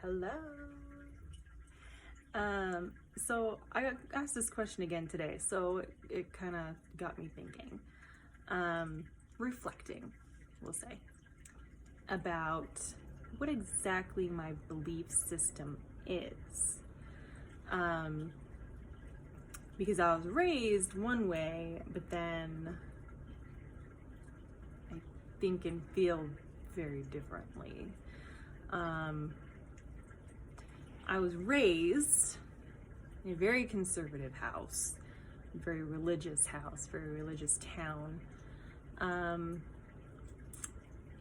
Hello. So I got asked this question again today, so it kind of got me thinking, reflecting, we'll say, about what exactly my belief system is. Because I was raised one way, but then I think and feel very differently. I was raised in a very conservative house, very religious house, very religious town,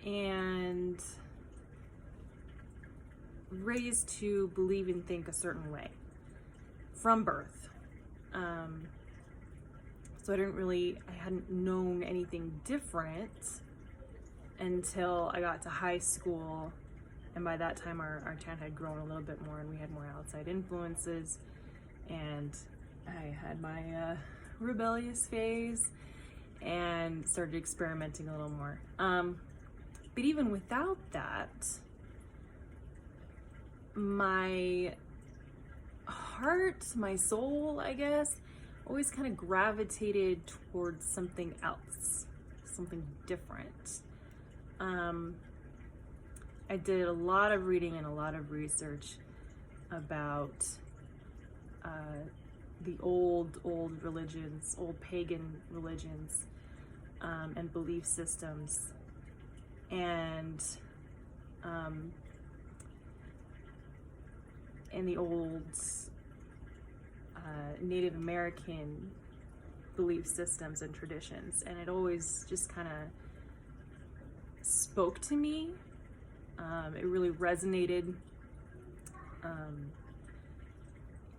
and raised to believe and think a certain way from birth. So I hadn't known anything different until I got to high school. And by that time, our town had grown a little bit more and we had more outside influences. And I had my rebellious phase and started experimenting a little more. But even without that, my heart, my soul, I guess, always kind of gravitated towards something else, something different. I did a lot of reading and a lot of research about the old religions, old pagan religions, and belief systems, and the old Native American belief systems and traditions, and it always just kind of spoke to me. It really resonated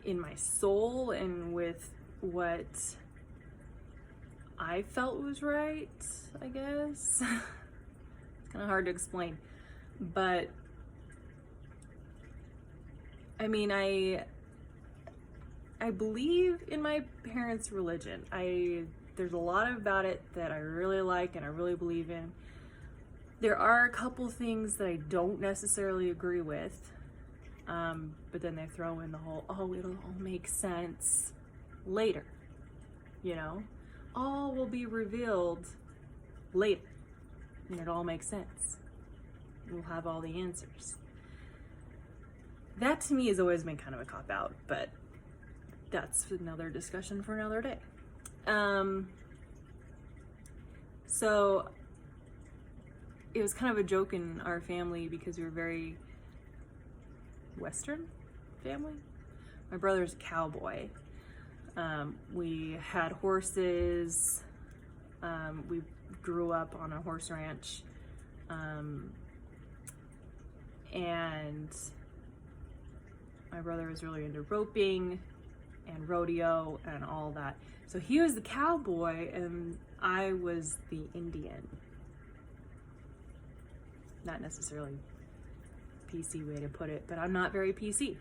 in my soul and with what I felt was right, I guess. It's kind of hard to explain, but I mean, I believe in my parents' religion. There's a lot about it that I really like and I really believe in. There are a couple things that I don't necessarily agree with, but then they throw in the whole, oh, it'll all make sense later, all will be revealed later, and it all makes sense. We'll have all the answers. That to me has always been kind of a cop-out, but that's another discussion for another day. So it was kind of a joke in our family because we were very Western family. My brother's a cowboy. We had horses. We grew up on a horse ranch. And my brother was really into roping and rodeo and all that. So he was the cowboy and I was the Indian. Not necessarily PC way to put it, but I'm not very PC.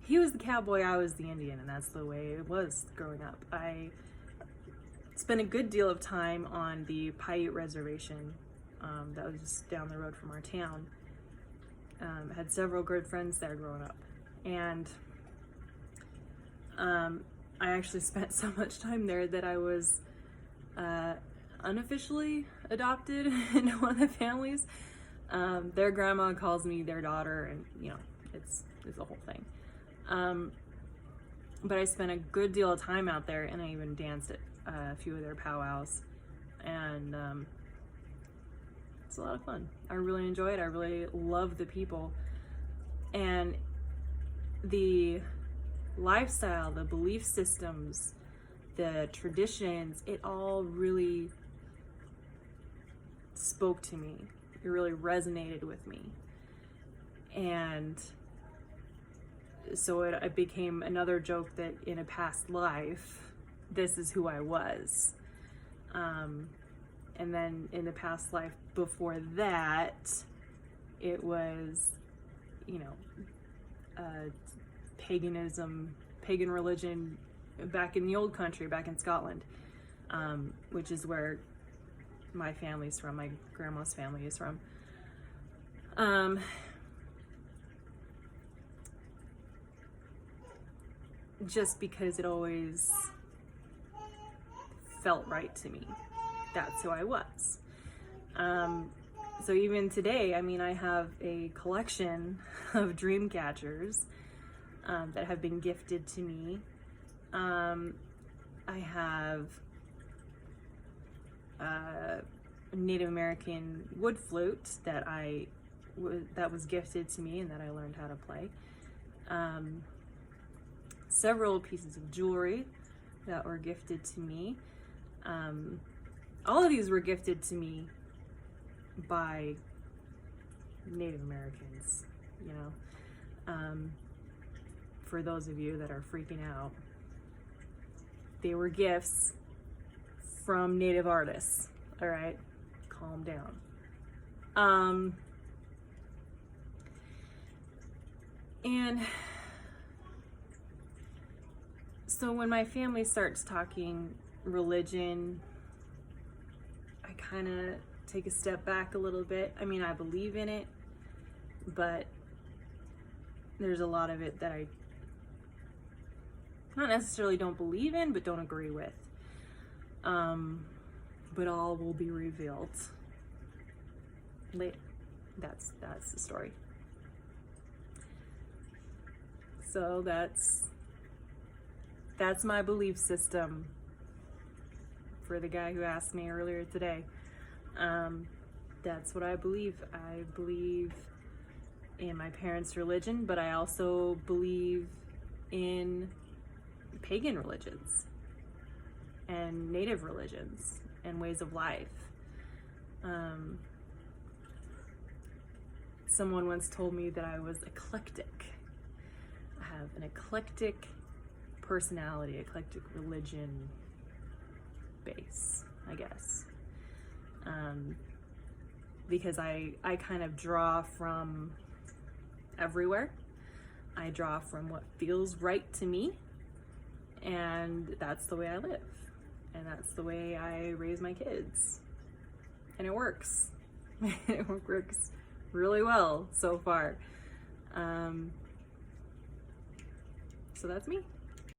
He was the cowboy, I was the Indian, and that's the way it was growing up. I spent a good deal of time on the Paiute Reservation that was just down the road from our town. Had several good friends there growing up, and I actually spent so much time there that I was unofficially adopted into one of the families. Their grandma calls me their daughter, and it's a whole thing. But I spent a good deal of time out there, and I even danced at a few of their powwows, and it's a lot of fun. I really enjoy it. I really love the people, and the lifestyle, the belief systems, the traditions, it all really spoke to me. It really resonated with me. And so it became another joke that in a past life, this is who I was. And then in the past life before that, it was, pagan religion back in the old country, back in Scotland, which is where my family's from, my grandma's family is from. just because it always felt right to me. That's who I was. So even today, I mean, I have a collection of dream catchers that have been gifted to me. I have a Native American wood flute that that was gifted to me and that I learned how to play. Several pieces of jewelry that were gifted to me. All of these were gifted to me by Native Americans, you know. For those of you that are freaking out, they were gifts from Native artists. All right, calm down. And so when my family starts talking religion, I kind of take a step back a little bit. I mean, I believe in it, but there's a lot of it that I not necessarily don't believe in, but don't agree with. But all will be revealed later. That's the story. So that's my belief system for the guy who asked me earlier today. That's what I believe. I believe in my parents' religion, but I also believe in pagan religions and native religions and ways of life. Someone once told me that I was eclectic. I have an eclectic personality, eclectic religion base, I guess. Because I kind of draw from everywhere. I draw from what feels right to me, and that's the way I live, and that's the way I raise my kids, and it works. It works really well so far. So that's me.